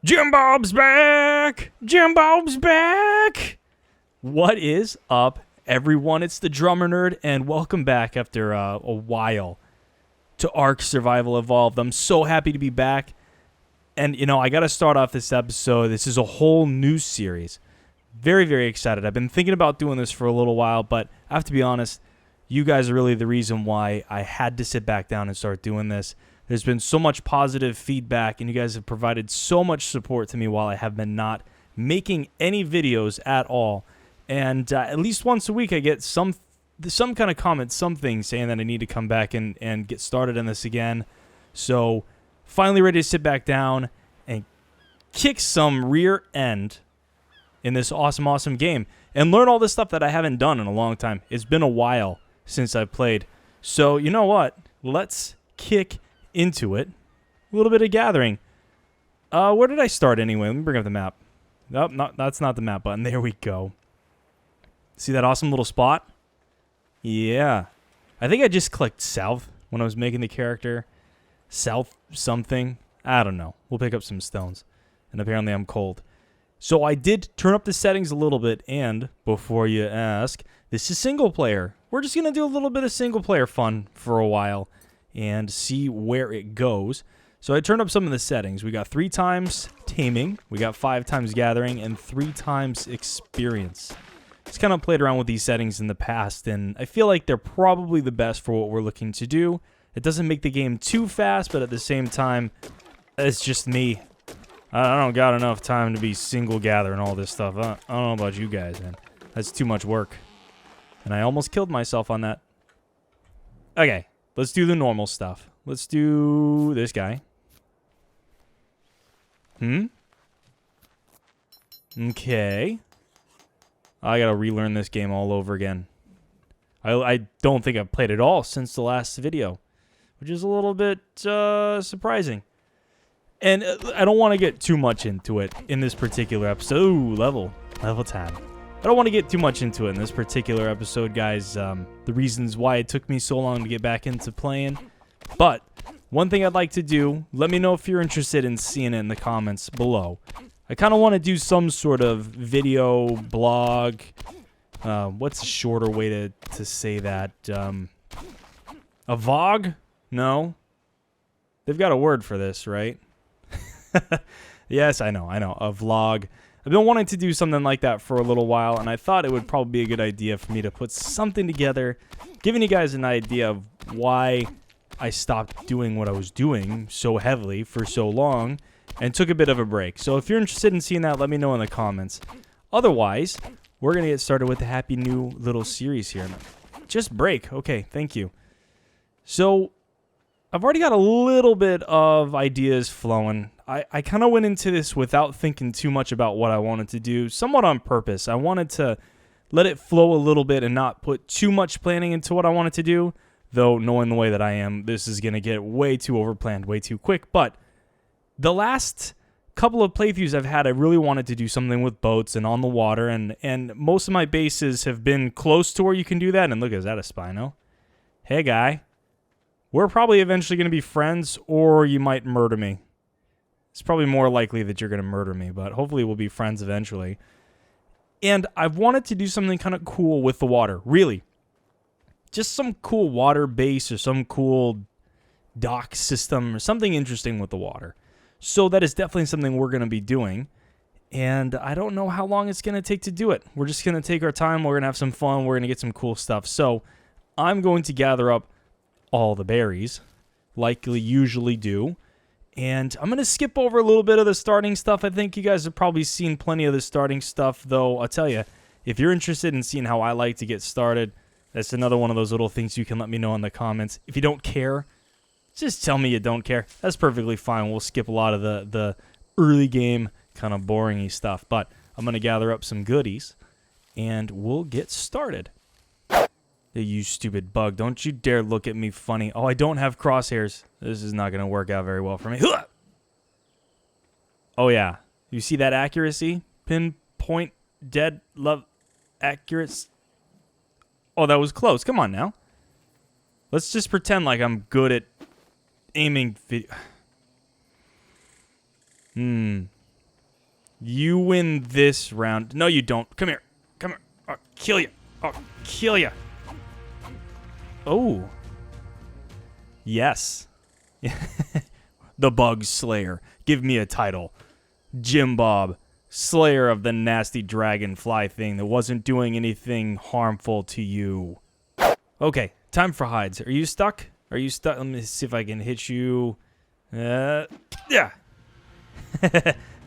Jim Bob's back! Jim Bob's back! What is up, everyone? It's the Drummer Nerd, and welcome back after a while to ARK Survival Evolved. I'm so happy to be back. And, you know, I got to start off this episode. This is a whole new series. Very, very excited. I've been thinking about doing this for a little while, but I have to be honest, you guys are really the reason why I had to sit back down and start doing this. There's been so much positive feedback, and you guys have provided so much support to me while I have been not making any videos at all. And at least once a week, I get some kind of comment, something saying that I need to come back and get started on this again. So finally ready to sit back down and kick some rear end in this awesome game and learn all this stuff that I haven't done in a long time. It's been a while since I've played. So you know what? Let's kick into it. A little bit of gathering. Where did I start anyway? Let me bring up the map. Nope, that's not the map button. There we go. See that awesome little spot? Yeah. I think I just clicked south when I was making the character. South something. I don't know. We'll pick up some stones. And apparently I'm cold. So I did turn up the settings a little bit, and before you ask, this is single player. We're just going to do a little bit of single player fun for a while and see where it goes. So I turned up some of the settings. We got 3 times taming, we got 5 times gathering, and 3 times experience. Just kind of played around with these settings in the past, and I feel like they're probably the best for what we're looking to do. It doesn't make the game too fast, but at the same time, it's just me. I don't got enough time to be single gathering all this stuff. I don't know about you guys, man. That's too much work. And I almost killed myself on that. Okay. Let's do the normal stuff. Let's do this guy. Okay. I gotta relearn this game all over again. I don't think I've played it all since the last video, which is a little bit surprising. And I don't want to get too much into it in this particular episode. Ooh, level 10. I don't want to get too much into it in this particular episode, guys. The reasons why it took me so long to get back into playing. But one thing I'd like to do, let me know if you're interested in seeing it in the comments below. I kind of want to do some sort of video, blog. What's a shorter way to say that? A vlog? No. They've got a word for this, right? Yes, I know. A vlog. I've been wanting to do something like that for a little while, and I thought it would probably be a good idea for me to put something together, giving you guys an idea of why I stopped doing what I was doing so heavily for so long and took a bit of a break. So if you're interested in seeing that, let me know in the comments. Otherwise, we're going to get started with a happy new little series here. Just break. Okay, thank you. So I've already got a little bit of ideas flowing. I kind of went into this without thinking too much about what I wanted to do, somewhat on purpose. I wanted to let it flow a little bit and not put too much planning into what I wanted to do, though knowing the way that I am, this is going to get way too overplanned, way too quick. But the last couple of playthroughs I've had, I really wanted to do something with boats and on the water, and most of my bases have been close to where you can do that. And look, is that a Spino? Hey, guy. We're probably eventually going to be friends, or you might murder me. It's probably more likely that you're going to murder me, but hopefully we'll be friends eventually. And I've wanted to do something kind of cool with the water, really. Just some cool water base or some cool dock system or something interesting with the water. So that is definitely something we're going to be doing. And I don't know how long it's going to take to do it. We're just going to take our time. We're going to have some fun. We're going to get some cool stuff. So I'm going to gather up all the berries, like we usually do. And I'm going to skip over a little bit of the starting stuff. I think you guys have probably seen plenty of the starting stuff, though I'll tell you, if you're interested in seeing how I like to get started, that's another one of those little things you can let me know in the comments. If you don't care, just tell me you don't care. That's perfectly fine. We'll skip a lot of the early game kind of boring-y stuff. But I'm going to gather up some goodies, and we'll get started. You stupid bug. Don't you dare look at me funny. Oh, I don't have crosshairs. This is not going to work out very well for me. Oh, yeah. You see that accuracy? Pinpoint, dead, love, accuracy. Oh, that was close. Come on now. Let's just pretend like I'm good at aiming video. You win this round. No, you don't. Come here. Come here. I'll kill you. I'll kill you. Oh. Yes. The Bug Slayer. Give me a title. Jim Bob, Slayer of the nasty dragonfly thing that wasn't doing anything harmful to you. Okay, time for hides. Are you stuck? Are you stuck? Let me see if I can hit you. Yeah.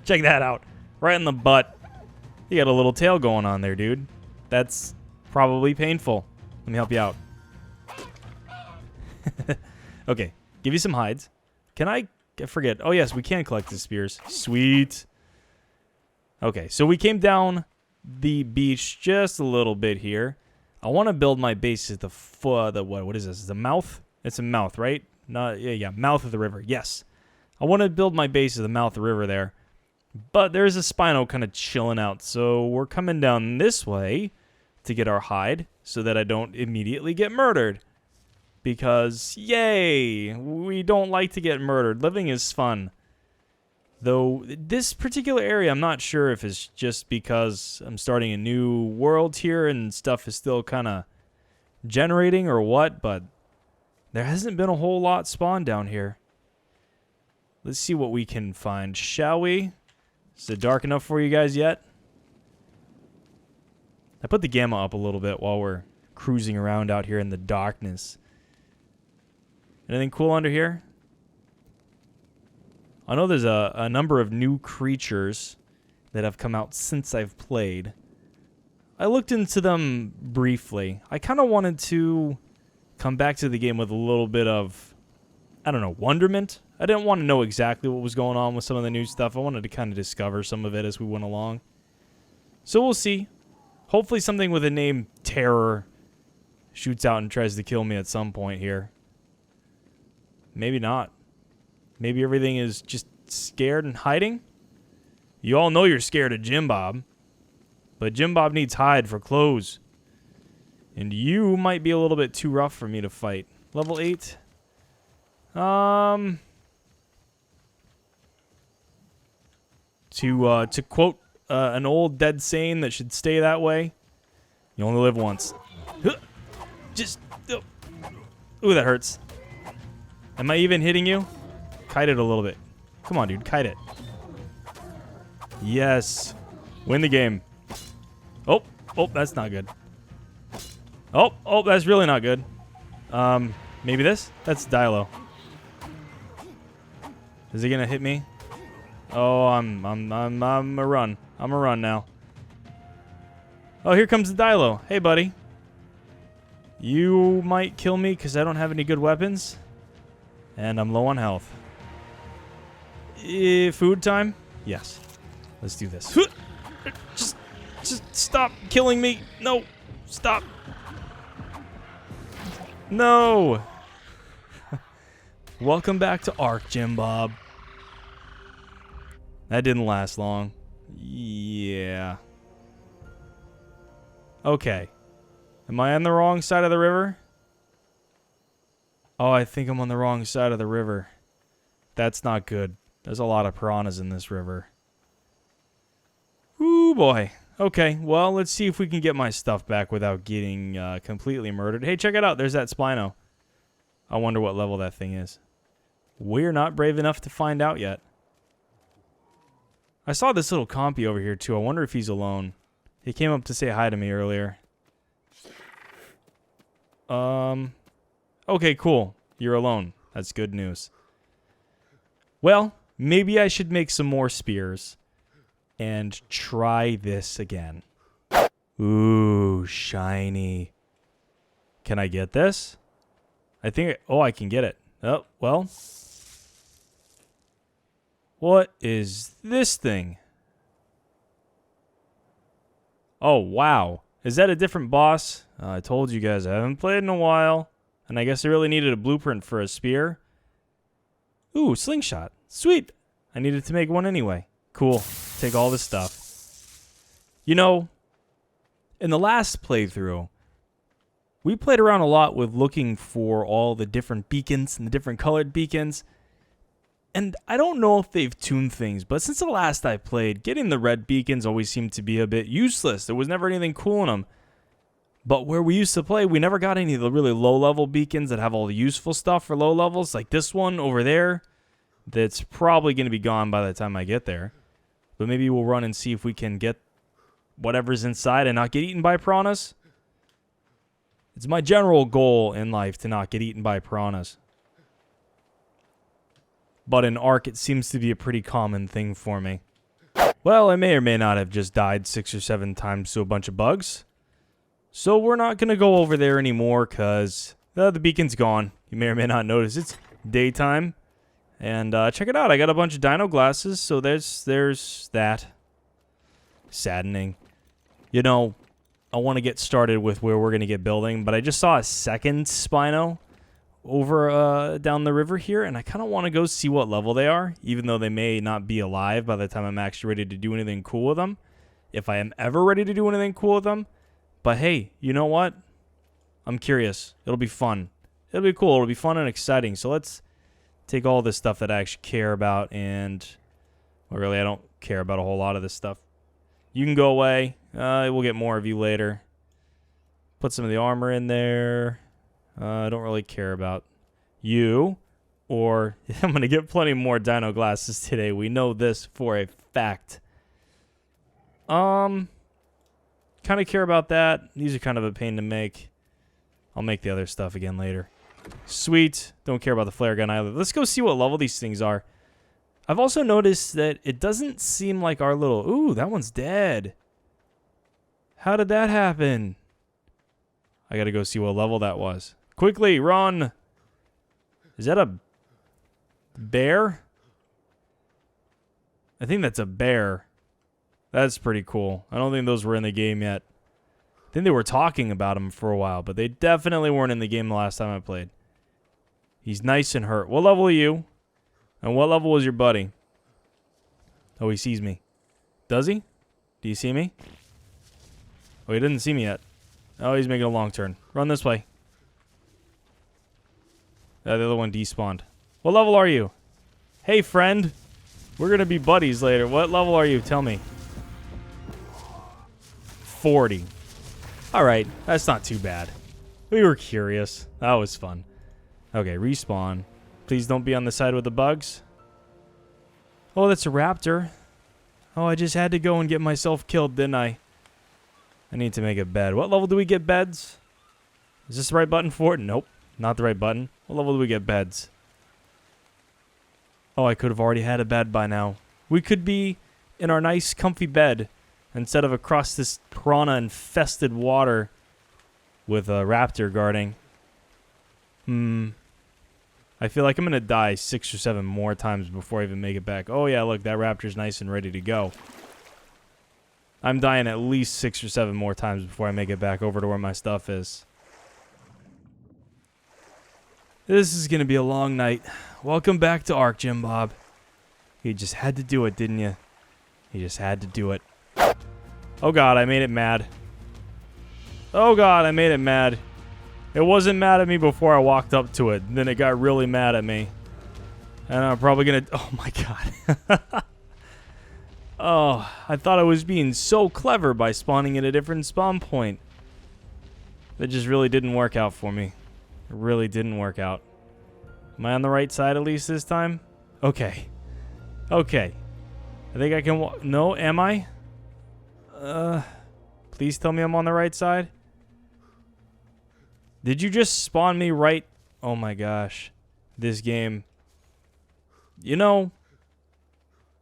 Check that out. Right in the butt. You got a little tail going on there, dude. That's probably painful. Let me help you out. Okay, give you some hides. Can I forget? Oh, yes, we can collect the spears. Sweet. Okay, so we came down the beach just a little bit here. I want to build my base at the what is this? The mouth? It's a mouth, right? Not yeah, mouth of the river. Yes. I want to build my base at the mouth of the river there. But there's a Spino kind of chilling out. So we're coming down this way to get our hide so that I don't immediately get murdered. Because, yay, we don't like to get murdered. Living is fun. Though, this particular area, I'm not sure if it's just because I'm starting a new world here and stuff is still kind of generating or what, but there hasn't been a whole lot spawned down here. Let's see what we can find, shall we? Is it dark enough for you guys yet? I put the gamma up a little bit while we're cruising around out here in the darkness. Anything cool under here? I know there's a number of new creatures that have come out since I've played. I looked into them briefly. I kind of wanted to come back to the game with a little bit of, I don't know, wonderment. I didn't want to know exactly what was going on with some of the new stuff. I wanted to kind of discover some of it as we went along. So we'll see. Hopefully something with the name Terror shoots out and tries to kill me at some point here. Maybe not. Maybe everything is just scared and hiding. You all know you're scared of Jim Bob. But Jim Bob needs hide for clothes. And you might be a little bit too rough for me to fight. Level 8. To quote an old dead saying that should stay that way, you only live once. Just... Ooh, that hurts. Am I even hitting you? Kite it a little bit. Come on, dude. Kite it. Yes. Win the game. Oh, that's not good. Oh, that's really not good. Maybe this? That's Dilo. Is he gonna hit me? Oh, I'm a run. I'm a run now. Oh, here comes the Dilo. Hey, buddy. You might kill me because I don't have any good weapons. And I'm low on health. Food time? Yes. Let's do this. Just stop killing me. No. Stop. No. Welcome back to ARK, Jim Bob. That didn't last long. Yeah. Okay. Am I on the wrong side of the river? Oh, I think I'm on the wrong side of the river. That's not good. There's a lot of piranhas in this river. Ooh, boy. Okay, well, let's see if we can get my stuff back without getting completely murdered. Hey, check it out. There's that Spino. I wonder what level that thing is. We're not brave enough to find out yet. I saw this little compy over here, too. I wonder if he's alone. He came up to say hi to me earlier. Okay, cool. You're alone. That's good news. Well, maybe I should make some more spears and try this again. Ooh, shiny. Can I get this? I think... I can get it. Oh, well. What is this thing? Oh, wow. Is that a different boss? I told you guys I haven't played in a while. And I guess I really needed a blueprint for a spear. Ooh, slingshot. Sweet. I needed to make one anyway. Cool. Take all this stuff. You know, in the last playthrough, we played around a lot with looking for all the different beacons and the different colored beacons. And I don't know if they've tuned things, but since the last I played, getting the red beacons always seemed to be a bit useless. There was never anything cool in them. But where we used to play, we never got any of the really low-level beacons that have all the useful stuff for low levels. Like this one over there, that's probably going to be gone by the time I get there. But maybe we'll run and see if we can get whatever's inside and not get eaten by piranhas. It's my general goal in life to not get eaten by piranhas. But in ARK, it seems to be a pretty common thing for me. Well, I may or may not have just died 6 or 7 times to a bunch of bugs. So we're not going to go over there anymore because the beacon's gone. You may or may not notice it's daytime. And check it out. I got a bunch of dino glasses, so there's that. Saddening. You know, I want to get started with where we're going to get building, but I just saw a second Spino over down the river here, and I kind of want to go see what level they are, even though they may not be alive by the time I'm actually ready to do anything cool with them, if I am ever ready to do anything cool with them. But hey, you know what? I'm curious. It'll be fun. It'll be cool. It'll be fun and exciting. So let's take all this stuff that I actually care about, and well, really I don't care about a whole lot of this stuff. You can go away. We'll get more of you later. Put some of the armor in there. I don't really care about you, or I'm going to get plenty more dino glasses today. We know this for a fact. Kind of care about that. These are kind of a pain to make. I'll make the other stuff again later. Sweet. Don't care about the flare gun either. Let's go see what level these things are. I've also noticed that it doesn't seem like our little... Ooh, that one's dead. How did that happen? I got to go see what level that was. Quickly, run! Is that a bear? I think that's a bear. That's pretty cool. I don't think those were in the game yet. I think they were talking about them for a while, but they definitely weren't in the game the last time I played. He's nice and hurt. What level are you? And what level was your buddy? Oh, he sees me. Does he? Do you see me? Oh, he didn't see me yet. Oh, he's making a long turn. Run this way. The other one despawned. What level are you? Hey, friend. We're going to be buddies later. What level are you? Tell me. 40. All right. That's not too bad. We were curious. That was fun. Okay, respawn. Please don't be on the side with the bugs. Oh, that's a raptor. Oh, I just had to go and get myself killed, didn't I? I need to make a bed. What level do we get beds? Is this the right button for it? Nope. Not the right button. What level do we get beds? Oh, I could have already had a bed by now. We could be in our nice, comfy bed instead of across this piranha-infested water with a raptor guarding. I feel like I'm going to die 6 or 7 more times before I even make it back. Oh, yeah, look, that raptor's nice and ready to go. I'm dying at least 6 or 7 more times before I make it back over to where my stuff is. This is going to be a long night. Welcome back to ARK, Jim Bob. You just had to do it, didn't you? You just had to do it. Oh, God, I made it mad. Oh, God, I made it mad. It wasn't mad at me before I walked up to it. Then it got really mad at me. And I'm probably going to... Oh, my God. Oh, I thought I was being so clever by spawning at a different spawn point. That just really didn't work out for me. It really didn't work out. Am I on the right side at least this time? Okay. Okay. I think I can walk... No, am I? Please tell me I'm on the right side. Did you just spawn me right? Oh my gosh. This game. You know,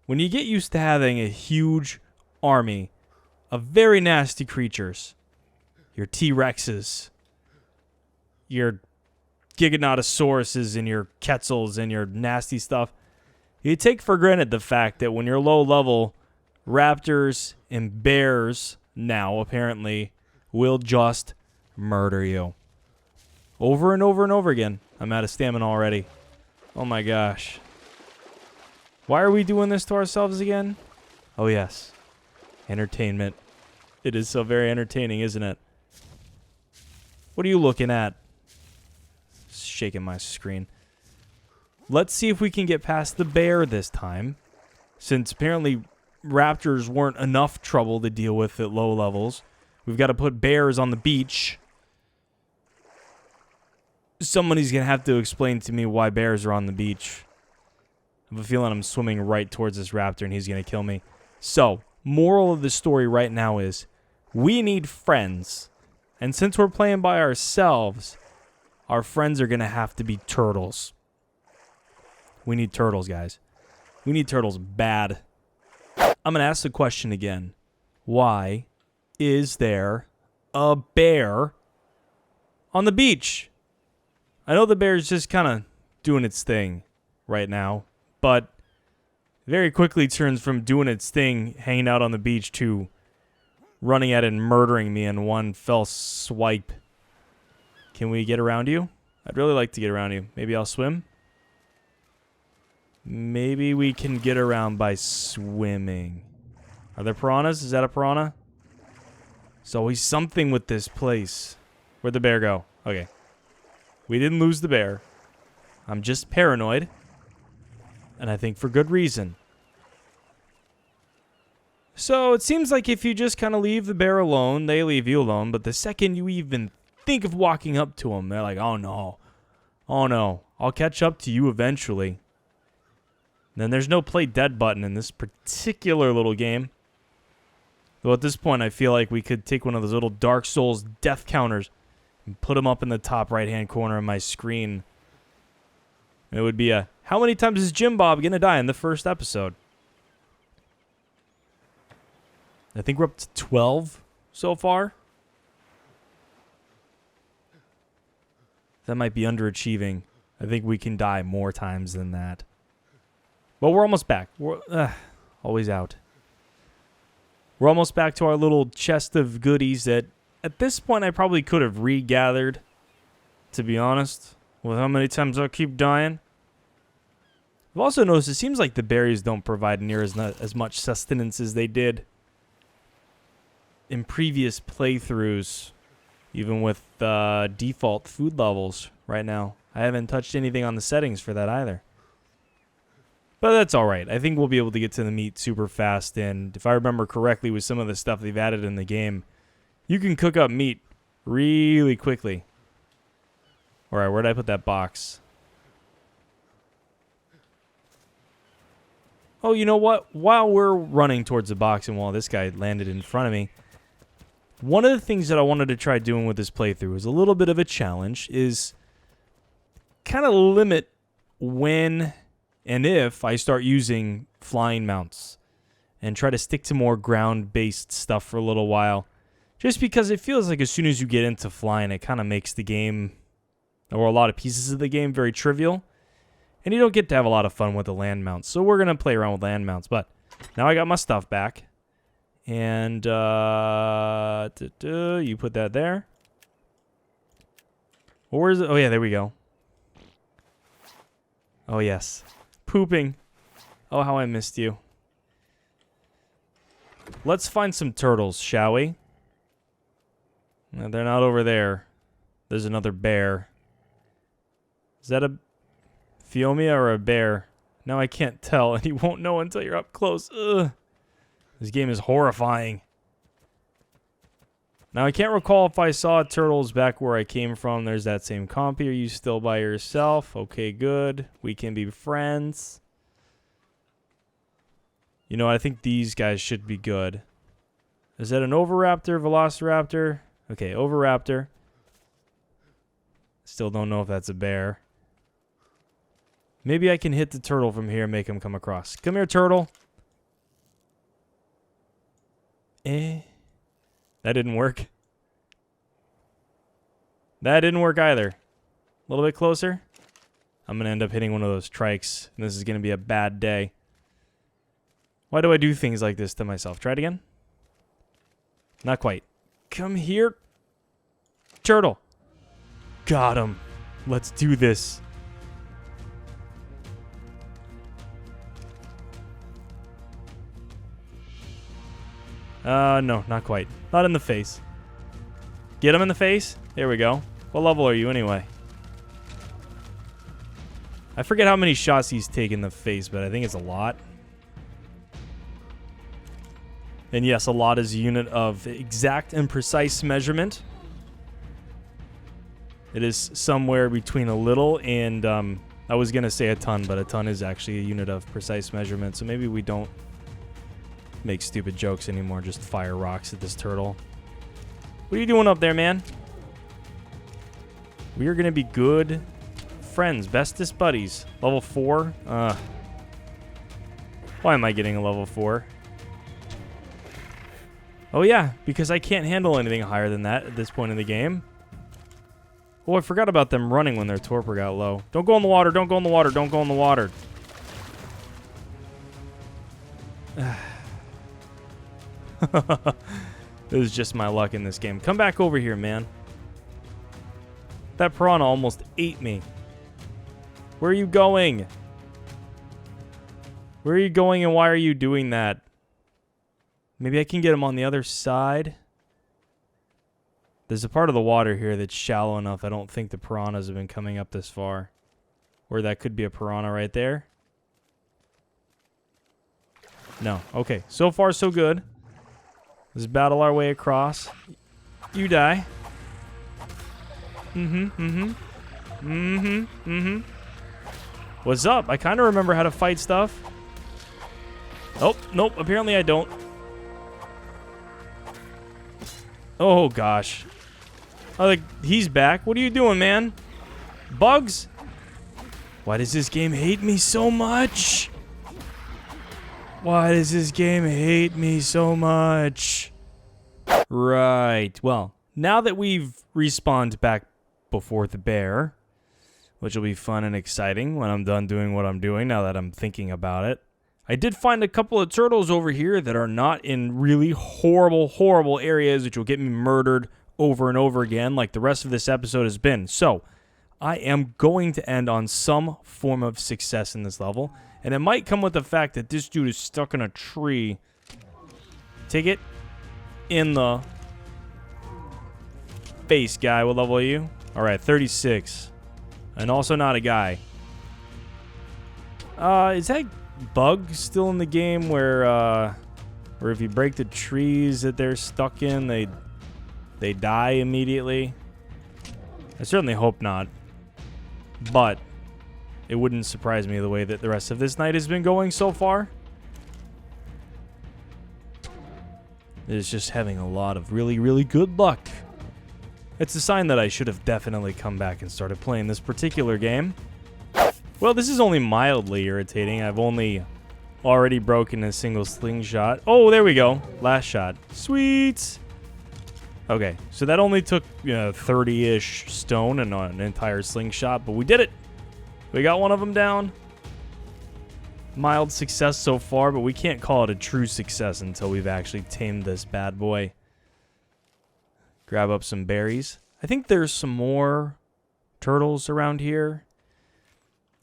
when you get used to having a huge army of very nasty creatures, your T-Rexes, your Giganotosauruses and your Quetzals and your nasty stuff, you take for granted the fact that when you're low level, raptors and bears now apparently will just murder you. Over and over and over again. I'm out of stamina already. Oh my gosh. Why are we doing this to ourselves again? Oh yes. Entertainment. It is so very entertaining, isn't it? What are you looking at? Shaking my screen. let's see if we can get past the bear this time. Since apparently raptors weren't enough trouble to deal with at low levels. We've got to put bears on the beach. Somebody's going to have to explain to me why bears are on the beach. I have a feeling I'm swimming right towards this raptor and he's going to kill me. So, moral of the story right now is, we need friends. And since we're playing by ourselves, our friends are going to have to be turtles. We need turtles, guys. We need turtles bad. I'm going to ask the question again. Why is there a bear on the beach? I know the bear's just kind of doing its thing right now, but very quickly turns from doing its thing, hanging out on the beach, to running at it and murdering me in one fell swipe. Can we get around you? I'd really like to get around you. Maybe I'll swim? Maybe we can get around by swimming. Are there piranhas? Is that a piranha? There's always something with this place. Where'd the bear go? Okay. We didn't lose the bear. I'm just paranoid. And I think for good reason. So it seems like if you just kind of leave the bear alone, they leave you alone. But the second you even think of walking up to them, they're like, oh no. Oh no. I'll catch up to you eventually. And then there's no play dead button in this particular little game. Though at this point I feel like we could take one of those little Dark Souls death counters and put them up in the top right hand corner of my screen. And it would be a, how many times is Jim Bob gonna die in the first episode? I think we're up to 12 so far. That might be underachieving. I think we can die more times than that. But we're almost back. We're always out. We're almost back to our little chest of goodies that at this point I probably could have regathered, to be honest, with how many times I keep dying. I've also noticed it seems like the berries don't provide near as much sustenance as they did in previous playthroughs, even with default food levels right now. I haven't touched anything on the settings for that either. But that's alright. I think we'll be able to get to the meat super fast, and if I remember correctly with some of the stuff they've added in the game, you can cook up meat really quickly. Alright, where did I put that box? Oh, you know what? While we're running towards the box and while this guy landed in front of me, one of the things that I wanted to try doing with this playthrough is a little bit of a challenge, is kind of limit when and if I start using flying mounts and try to stick to more ground-based stuff for a little while. Just because it feels like as soon as you get into flying, it kind of makes the game, or a lot of pieces of the game, very trivial. And you don't get to have a lot of fun with the land mounts. So we're going to play around with land mounts. But now I got my stuff back. And you put that there. Well, where's it? Oh, yeah, there we go. Oh, yes. Pooping. Oh, how I missed you. Let's find some turtles, shall we? No, they're not over there. There's another bear. Is that a Phiomia or a bear? Now I can't tell, and you won't know until you're up close. Ugh. This game is horrifying. Now, I can't recall if I saw turtles back where I came from. There's that same compy. Are you still by yourself? Okay, good. We can be friends. You know, I think these guys should be good. Is that an Oviraptor, Velociraptor? Okay, Oviraptor. Still don't know if that's a bear. Maybe I can hit the turtle from here and make him come across. Come here, turtle. That didn't work. That didn't work either. A little bit closer. I'm going to end up hitting one of those trikes, and this is going to be a bad day. Why do I do things like this to myself? Try it again. Not quite. Come here. Turtle. Got him. Let's do this. No, not quite. Not in the face. Get him in the face? There we go. What level are you anyway? I forget how many shots he's taken in the face, but I think it's a lot. And yes, a lot is a unit of exact and precise measurement. It is somewhere between a little and, I was going to say a ton, but a ton is actually a unit of precise measurement. So maybe we don't make stupid jokes anymore, just fire rocks at this turtle. What are you doing up there, man? We are going to be good friends, bestest buddies. Level 4? Why am I getting a level 4? Oh yeah, because I can't handle anything higher than that at this point in the game. Oh, I forgot about them running when their torpor got low. Don't go in the water, don't go in the water, don't go in the water. This is just my luck in this game. Come back over here, man. That piranha almost ate me. Where are you going? Where are you going and why are you doing that? Maybe I can get him on the other side. There's a part of the water here that's shallow enough. I don't think the piranhas have been coming up this far. Or that could be a piranha right there. No. Okay. So far, so good. Let's battle our way across. You die. What's up? I kind of remember how to fight stuff. Oh, nope. Apparently I don't. Oh, gosh. Oh, like, he's back. What are you doing, man? Bugs? Why does this game hate me so much? Why does this game hate me so much? Right. Well, now that we've respawned back before the bear, which will be fun and exciting when I'm done doing what I'm doing now that I'm thinking about it, I did find a couple of turtles over here that are not in really horrible, horrible areas which will get me murdered over and over again like the rest of this episode has been. So, I am going to end on some form of success in this level. And it might come with the fact that this dude is stuck in a tree. Take it in the face, guy. What level are you? Alright, 36. And also not a guy. Is that bug still in the game where if you break the trees that they're stuck in, they die immediately? I certainly hope not. But it wouldn't surprise me the way that the rest of this night has been going so far. It's just having a lot of really, really good luck. It's a sign that I should have definitely come back and started playing this particular game. Well, this is only mildly irritating. I've only already broken a single slingshot. Oh, there we go. Last shot. Sweet. Okay, so that only took 30-ish stone and an entire slingshot, but we did it. We got one of them down. Mild success so far, but we can't call it a true success until we've actually tamed this bad boy. Grab up some berries. I think there's some more turtles around here.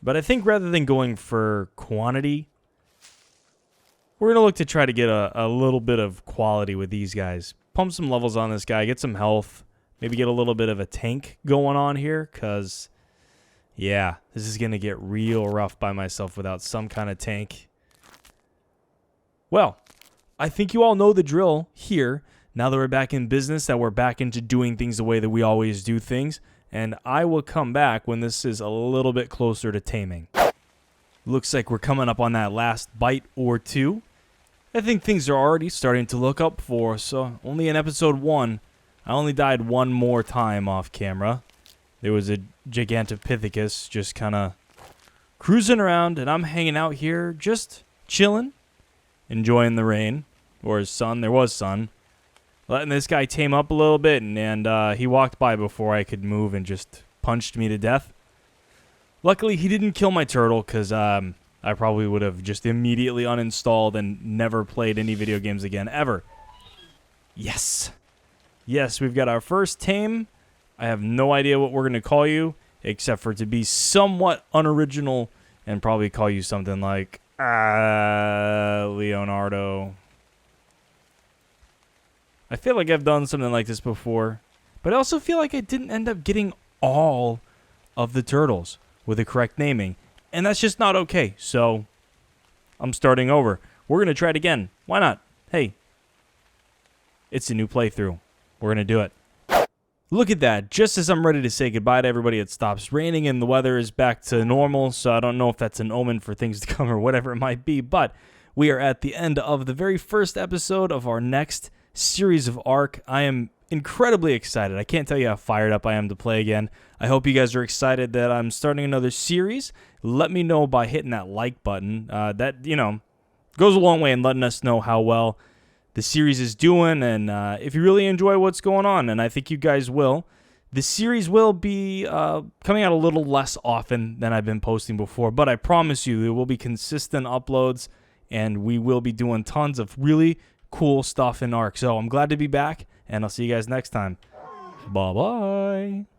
But I think rather than going for quantity, we're going to look to try to get a little bit of quality with these guys. Pump some levels on this guy, get some health, maybe get a little bit of a tank going on here, because, yeah, this is going to get real rough by myself without some kind of tank. Well, I think you all know the drill here. Now that we're back in business, that we're back into doing things the way that we always do things, and I will come back when this is a little bit closer to taming. Looks like we're coming up on that last bite or two. I think things are already starting to look up for us. So only in episode 1, I only died one more time off camera. There was a Gigantopithecus just kind of cruising around, and I'm hanging out here just chilling, enjoying the rain, or sun. There was sun. Letting this guy tame up a little bit, and he walked by before I could move and just punched me to death. Luckily, he didn't kill my turtle, because I probably would have just immediately uninstalled and never played any video games again, ever. Yes. Yes, we've got our first tame. I have no idea what we're going to call you, except for to be somewhat unoriginal and probably call you something like Leonardo. I feel like I've done something like this before, but I also feel like I didn't end up getting all of the turtles with the correct naming. And that's just not okay. So I'm starting over. We're going to try it again. Why not? Hey, it's a new playthrough. We're going to do it. Look at that. Just as I'm ready to say goodbye to everybody, it stops raining and the weather is back to normal. So I don't know if that's an omen for things to come or whatever it might be. But we are at the end of the very first episode of our next series of ARK. I am incredibly excited. I can't tell you how fired up I am to play again. I hope you guys are excited that I'm starting another series. Let me know by hitting that like button. That, goes a long way in letting us know how well the series is doing, and if you really enjoy what's going on, and I think you guys will, the series will be coming out a little less often than I've been posting before, but I promise you there will be consistent uploads, and we will be doing tons of really cool stuff in ARK. So I'm glad to be back, and I'll see you guys next time. Bye-bye.